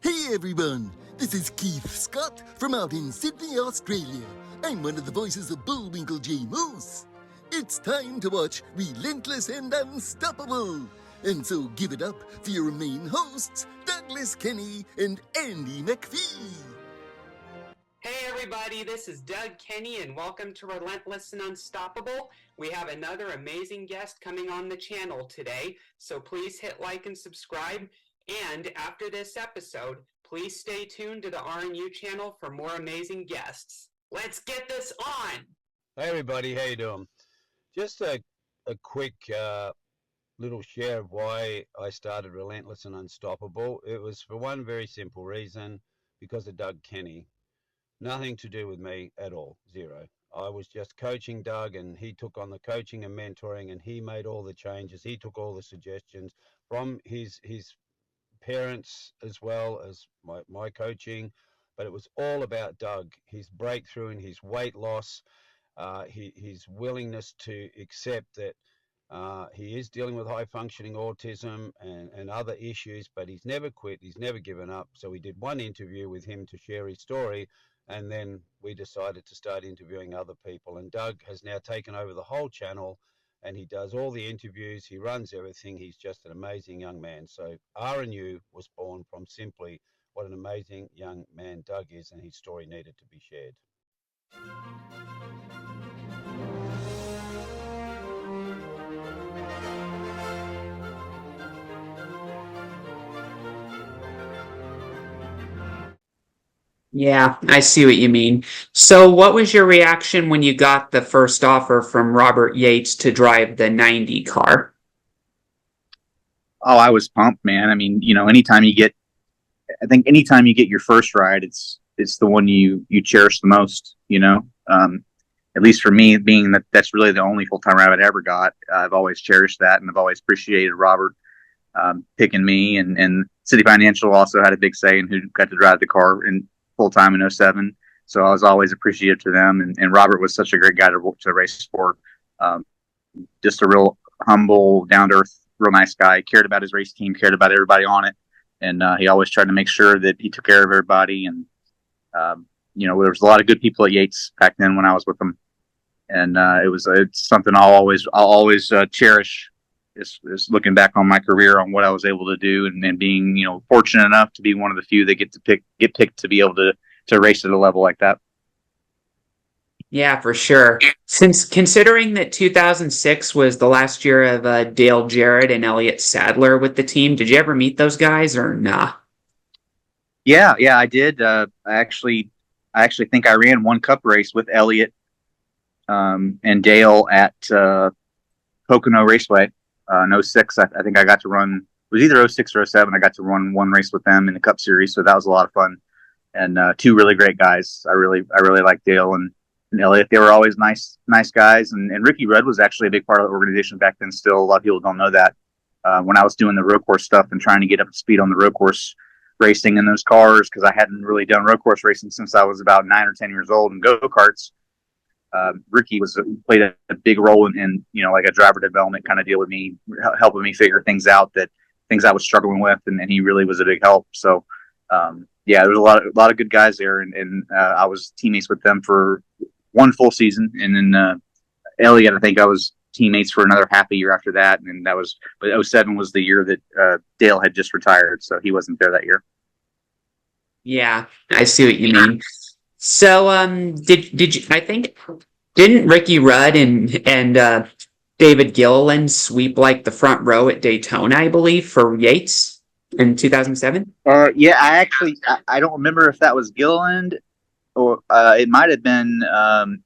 Hey everyone, this is Keith Scott from out in Sydney, Australia. I'm one of the voices of Bullwinkle J. Moose. It's time to watch Relentless and Unstoppable. And so give it up for your main hosts, Douglas Kenny and Andy McPhee. Hey everybody, this is Doug Kenny and welcome to Relentless and Unstoppable. We have another amazing guest coming on the channel today, so please hit like and subscribe. And after this episode, please stay tuned to the RNU channel for more amazing guests. Let's get this on! Hey everybody, how you doing? Just a quick little share of why I started Relentless and Unstoppable. It was for one very simple reason, because of Doug Kenny. Nothing to do with me at all, zero. I was just coaching Doug, and he took on the coaching and mentoring, and he made all the changes. He took all the suggestions from his parents as well as my coaching, but it was all about Doug, his breakthrough and his weight loss, his willingness to accept that he is dealing with high functioning autism and other issues, but he's never quit, he's never given up. So we did one interview with him to share his story, and then we decided to start interviewing other people. And Doug has now taken over the whole channel, and he does all the interviews, he runs everything. He's just an amazing young man. So RNU was born from simply what an amazing young man Doug is, and his story needed to be shared. Yeah, I see what you mean. So what was your reaction when you got the first offer from Robert Yates to drive the 90 car? Oh, I was pumped, man. I mean, anytime you get your first ride, it's the one you cherish the most, at least for me, being that that's really the only full-time ride I've ever got. I've always cherished that, and I've always appreciated Robert picking me, and City Financial also had a big say in who got to drive the car in full-time in 07. So I was always appreciative to them, and Robert was such a great guy to race for. Just a real humble, down-to-earth, real nice guy. Cared about his race team, cared about everybody on it, and he always tried to make sure that he took care of everybody. And there was a lot of good people at Yates back then when I was with them, and it's something I'll always cherish. Is looking back on my career, on what I was able to do, and being fortunate enough to be one of the few that get picked to be able to race at a level like that. Yeah, for sure. Since considering that 2006 was the last year of Dale Jarrett and Elliott Sadler with the team, did you ever meet those guys or nah? Yeah, I did. I actually think I ran one cup race with Elliott and Dale at Pocono Raceway in 06. I think I got to run. It was either 06 or 07. I got to run one race with them in the Cup Series, so that was a lot of fun. And two really great guys. I really like Dale and Elliott. They were always nice guys. And Ricky Rudd was actually a big part of the organization back then. Still, a lot of people don't know that. When I was doing the road course stuff and trying to get up to speed on the road course racing in those cars, because I hadn't really done road course racing since I was about 9 or 10 years old in go-karts. Ricky played a big role in like a driver development kind of deal with me, helping me figure things out, that things I was struggling with, and he really was a big help. So there was a lot of good guys there, and I was teammates with them for one full season, and then Elliott, I think I was teammates for another half a year after that, and but 07 was the year that Dale had just retired, so he wasn't there that year. Yeah, I see what you mean. So, did you? I think didn't Ricky Rudd and David Gilliland sweep like the front row at Daytona, I believe, for Yates in 2007? Yeah, I don't remember if that was Gilliland or it might have been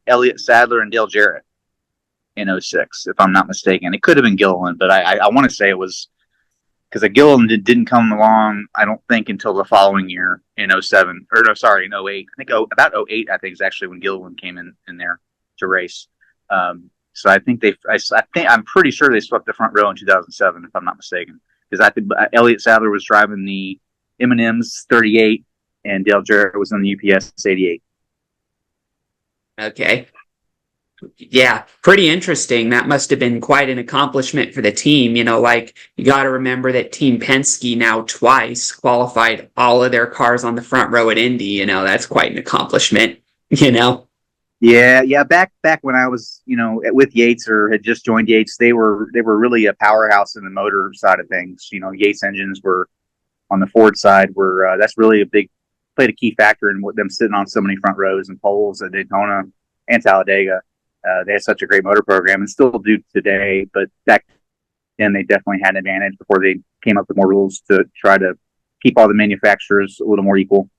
Elliott Sadler and Dale Jarrett in 06, if I'm not mistaken. It could have been Gilliland, but I want to say it was, because Gilliland didn't come along, I don't think, until the following year in 07. Or no, sorry, in 08. I think about 08, I think, is actually when Gilliland came in there to race. So I think I'm pretty sure they swept the front row in 2007, if I'm not mistaken. Because I think Elliott Sadler was driving the M&M's 38, and Dale Jarrett was on the UPS 88. Okay. Yeah, pretty interesting. That must have been quite an accomplishment for the team. You know, like you got to remember that Team Penske now twice qualified all of their cars on the front row at Indy. You know, that's quite an accomplishment, you know? Yeah, yeah. Back when I was, with Yates or had just joined Yates, they were really a powerhouse in the motor side of things. Yates engines were on the Ford side were that's really played a key factor in what them sitting on so many front rows and poles at Daytona and Talladega. They had such a great motor program and still do today, but back then they definitely had an advantage before they came up with more rules to try to keep all the manufacturers a little more equal.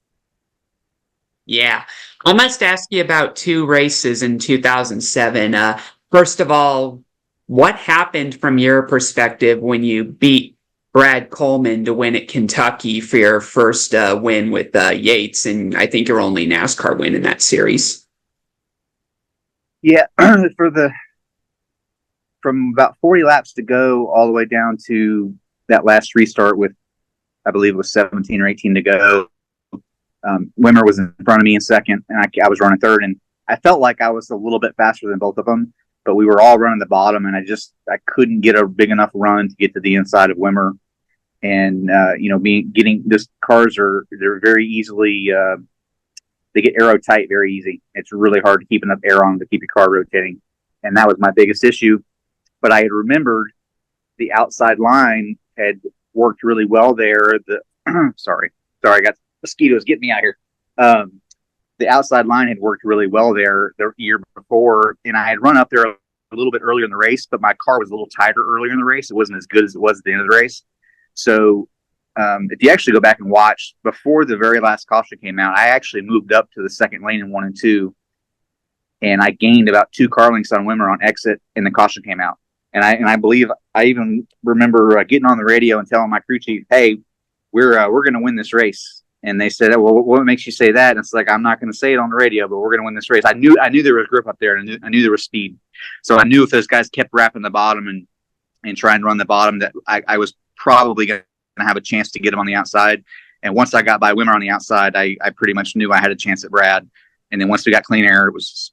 Yeah. I must ask you about two races in 2007. First of all, what happened from your perspective when you beat Brad Coleman to win at Kentucky for your first win with Yates? And I think your only NASCAR win in that series. Yeah, from about 40 laps to go all the way down to that last restart with, I believe it was 17 or 18 to go. Wimmer was in front of me in second, and I was running third, and I felt like I was a little bit faster than both of them, but we were all running the bottom, and I couldn't get a big enough run to get to the inside of Wimmer, and getting this cars they're very easily they get aero tight very easy. It's really hard to keep enough air on to keep your car rotating, and that was my biggest issue. But I had remembered the outside line had worked really well there. Sorry, I got mosquitoes getting me out here. The outside line had worked really well there the year before, and I had run up there a little bit earlier in the race, but my car was a little tighter earlier in the race. It wasn't as good as it was at the end of the race. So if you actually go back and watch, before the very last caution came out, I actually moved up to the second lane in 1 and 2, and I gained about 2 car lengths on Wimmer on exit, and the caution came out. And I believe I even remember getting on the radio and telling my crew chief, "Hey, we're going to win this race." And they said, "Well, what makes you say that?" And it's like, I'm not going to say it on the radio, but we're going to win this race. I knew there was grip up there, and I knew there was speed. So I knew if those guys kept wrapping the bottom and trying to run the bottom, that I was probably going to have a chance to get them on the outside. And once I got by Wimmer on the outside, I pretty much knew I had a chance at Brad. And then once we got clean air, it was,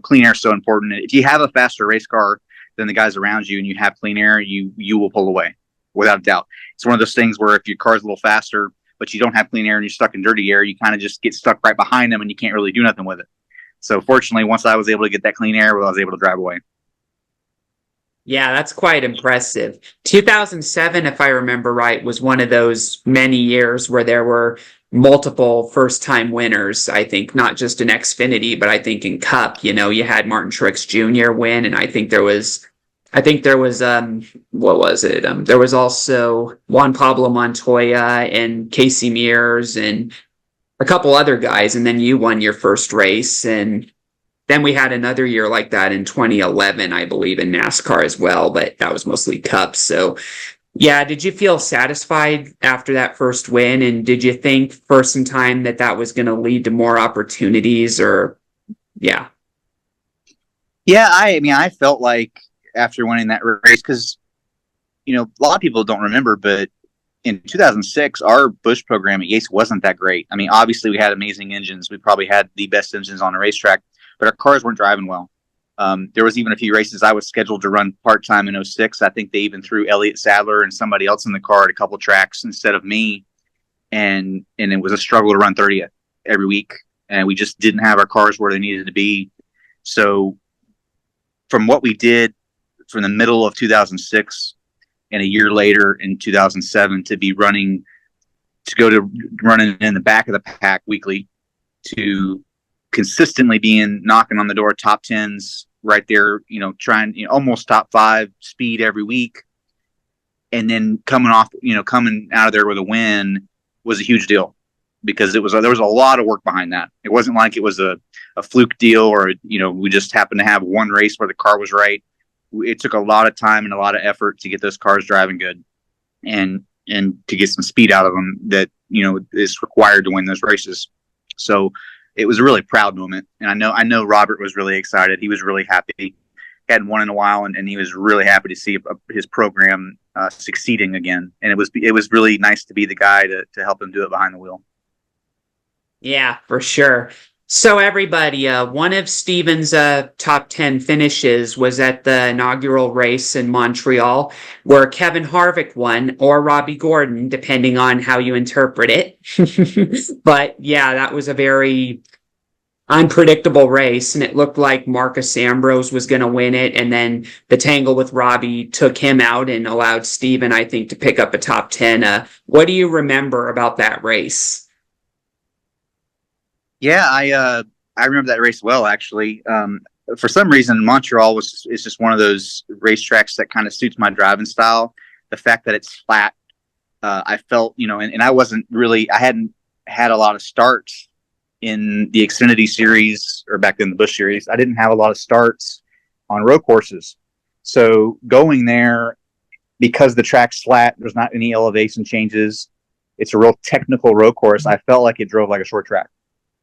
clean air is so important. If you have a faster race car than the guys around you and you have clean air, you will pull away without a doubt. It's one of those things where if your car's a little faster, but you don't have clean air and you're stuck in dirty air, you kind of just get stuck right behind them and you can't really do nothing with it. So fortunately, once I was able to get that clean air, I was able to drive away. Yeah, that's quite impressive. 2007, if I remember right, was one of those many years where there were multiple first-time winners. I think not just in Xfinity, but I think in Cup. You had Martin Truex Jr. win, and I think there was what was it? There was also Juan Pablo Montoya and Casey Mears and a couple other guys, and then you won your first race. And then we had another year like that in 2011, I believe, in NASCAR as well, but that was mostly Cup. So yeah, did you feel satisfied after that first win? And did you think for some time that was going to lead to more opportunities? Or yeah. Yeah, I felt like after winning that race, because a lot of people don't remember, but in 2006, our Busch program at Yates wasn't that great. I mean, obviously we had amazing engines. We probably had the best engines on the racetrack, but our cars weren't driving well. There was even a few races I was scheduled to run part-time in 06. I think they even threw Elliott Sadler and somebody else in the car at a couple tracks instead of me. And it was a struggle to run 30th every week. And we just didn't have our cars where they needed to be. So from what we did from the middle of 2006 and a year later in 2007 to go to running in the back of the pack weekly to consistently knocking on the door top 10s right there, trying, almost top 5 speed every week. And then coming out of there with a win was a huge deal because there was a lot of work behind that. It wasn't like it was a fluke deal or, we just happened to have one race where the car was right. It took a lot of time and a lot of effort to get those cars driving good and to get some speed out of them that, is required to win those races. So it was a really proud moment. And I know Robert was really excited. He was really happy. He hadn't won in a while and he was really happy to see his program succeeding again. And it was really nice to be the guy to help him do it behind the wheel. Yeah, for sure. So everybody, one of Steven's top 10 finishes was at the inaugural race in Montreal, where Kevin Harvick won, or Robbie Gordon, depending on how you interpret it. But yeah, that was a very unpredictable race, and it looked like Marcus Ambrose was going to win it, and then the tangle with Robbie took him out and allowed Steven, I think, to pick up a top 10. What do you remember about that race? Yeah, I remember that race well, actually. For some reason, Montreal is just one of those racetracks that kind of suits my driving style. The fact that it's flat, I felt, and I wasn't really, I hadn't had a lot of starts in the Xfinity series, or back then the Busch series. I didn't have a lot of starts on road courses. So going there, because the track's flat, there's not any elevation changes. It's a real technical road course. I felt like it drove like a short track.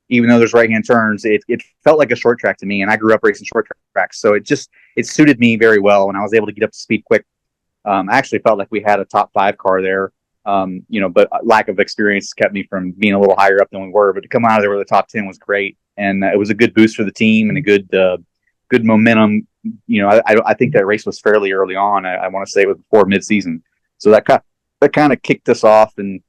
Even though there's right-hand turns, it felt like a short track to me, and I grew up racing short tracks, so it suited me very well, and I was able to get up to speed quick. I actually felt like we had a top 5 car there, but lack of experience kept me from being a little higher up than we were. But to come out of there with the top 10 was great, and it was a good boost for the team and a good momentum. I think that race was fairly early on. I want to say it was before mid-season, so that kind of kicked us off and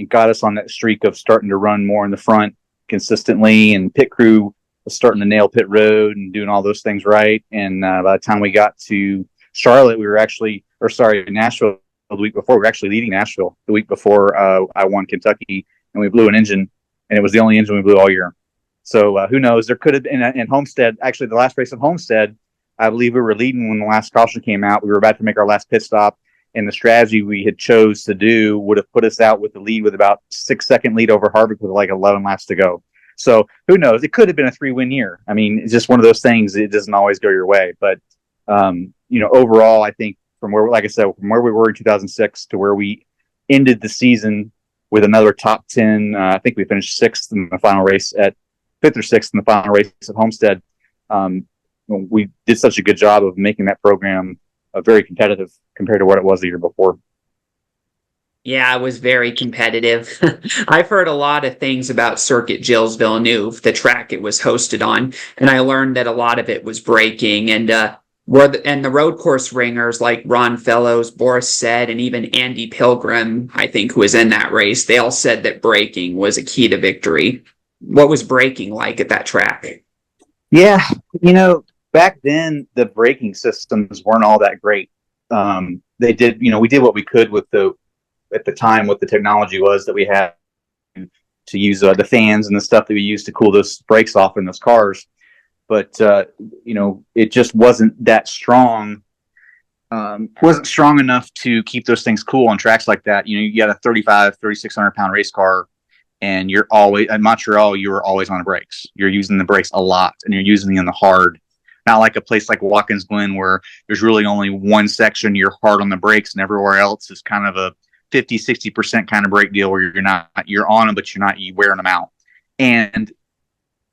got us on that streak of starting to run more in the front consistently, and pit crew was starting to nail pit road and doing all those things right. And by the time we got to Charlotte, Nashville the week before. We were actually leading Nashville the week before I won Kentucky, and we blew an engine, and it was the only engine we blew all year. So who knows? There could have been in Homestead, actually the last race of Homestead, I believe we were leading when the last caution came out. We were about to make our last pit stop, and the strategy we had chose to do would have put us out with the lead with about 6-second lead over Harvick with like 11 laps to go. So who knows? It could have been a 3-win year. I mean, it's just one of those things. It doesn't always go your way. But, overall, I think from where we were in 2006 to where we ended the season with another top 10, I think we finished 6th in the final race 5th or 6th in the final race at Homestead. We did such a good job of making that program very competitive compared to what it was the year before. Yeah, it was very competitive. I've heard a lot of things about Circuit Gilles Villeneuve, the track it was hosted on, and I learned that a lot of it was braking, and the road course ringers like Ron Fellows, Boris Said, and even Andy Pilgrim, I think, who was in that race, they all said that braking was a key to victory. What was braking like at that track? Yeah, back then the braking systems weren't all that great. We did what we could at the time what the technology was that we had to use the fans and the stuff that we used to cool those brakes off in those cars. But it just wasn't that strong. Wasn't strong enough to keep those things cool on tracks like that. You got a 3,600 pound race car, and you're always at Montreal. You're always on the brakes. You're using the brakes a lot, and you're using them in the hard. Not like a place like Watkins Glen where there's really only one section you're hard on the brakes, and everywhere else is kind of a 50-60% kind of brake deal where you're on them, but you're not wearing them out. And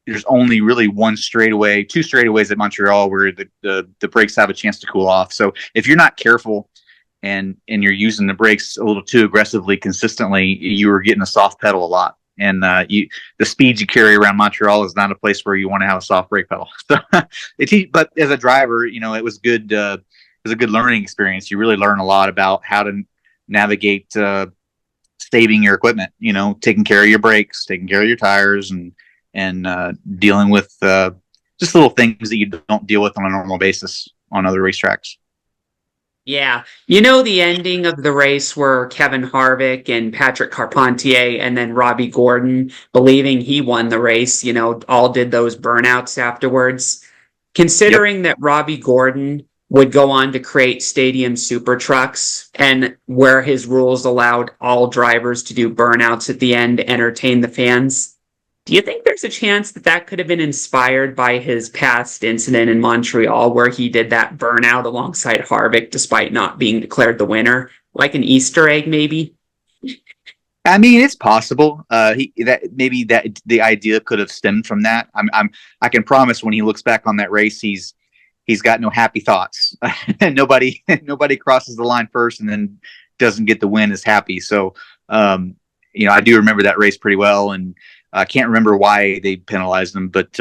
there's only really two straightaways at Montreal where the brakes have a chance to cool off. So if you're not careful and you're using the brakes a little too aggressively consistently, you are getting a soft pedal a lot. And the speed you carry around Montreal is not a place where you want to have a soft brake pedal. So, but as a driver, it was good. It was a good learning experience. You really learn a lot about how to navigate saving your equipment. Taking care of your brakes, taking care of your tires, and dealing with just little things that you don't deal with on a normal basis on other racetracks. Yeah. The ending of the race where Kevin Harvick and Patrick Carpentier and then Robbie Gordon, believing he won the race, all did those burnouts afterwards. Considering that Robbie Gordon would go on to create Stadium Super Trucks, and where his rules allowed all drivers to do burnouts at the end to entertain the fans, do you think there's a chance that could have been inspired by his past incident in Montreal where he did that burnout alongside Harvick despite not being declared the winner? Like an Easter egg, maybe? I mean, it's possible. The idea could have stemmed from that. I can promise when he looks back on that race, he's got no happy thoughts. Nobody crosses the line first and then doesn't get the win is happy. So, I do remember that race pretty well, and I can't remember why they penalized him, but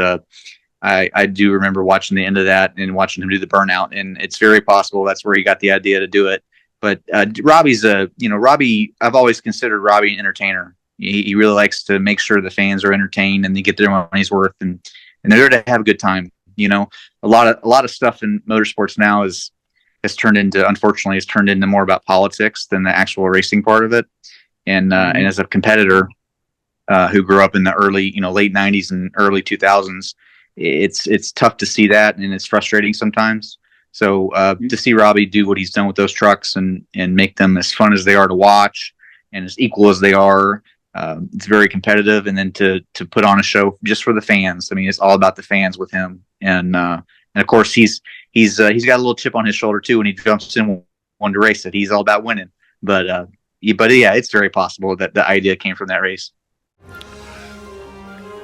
I do remember watching the end of that and watching him do the burnout, and it's very possible that's where he got the idea to do it. But Robbie's Robbie. I've always considered Robbie an entertainer. He really likes to make sure the fans are entertained and they get their money's worth, and they're there to have a good time. A lot of stuff in motorsports now has turned into more about politics than the actual racing part of it. And as a competitor who grew up in the late '90s and early 2000s, it's tough to see that, and it's frustrating sometimes. So to see Robbie do what he's done with those trucks and make them as fun as they are to watch and as equal as they are, it's very competitive. And then to put on a show just for the fans. I mean, it's all about the fans with him. And of course he's got a little chip on his shoulder too when he jumps in one to race it. He's all about winning. But yeah, it's very possible that the idea came from that race.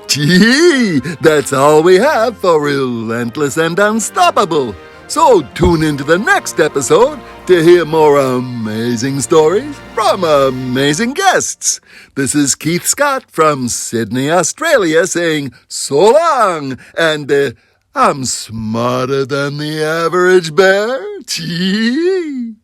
Gee, that's all we have for Relentless and Unstoppable. So tune into the next episode to hear more amazing stories from amazing guests. This is Keith Scott from Sydney, Australia, saying so long, and I'm smarter than the average bear. Gee.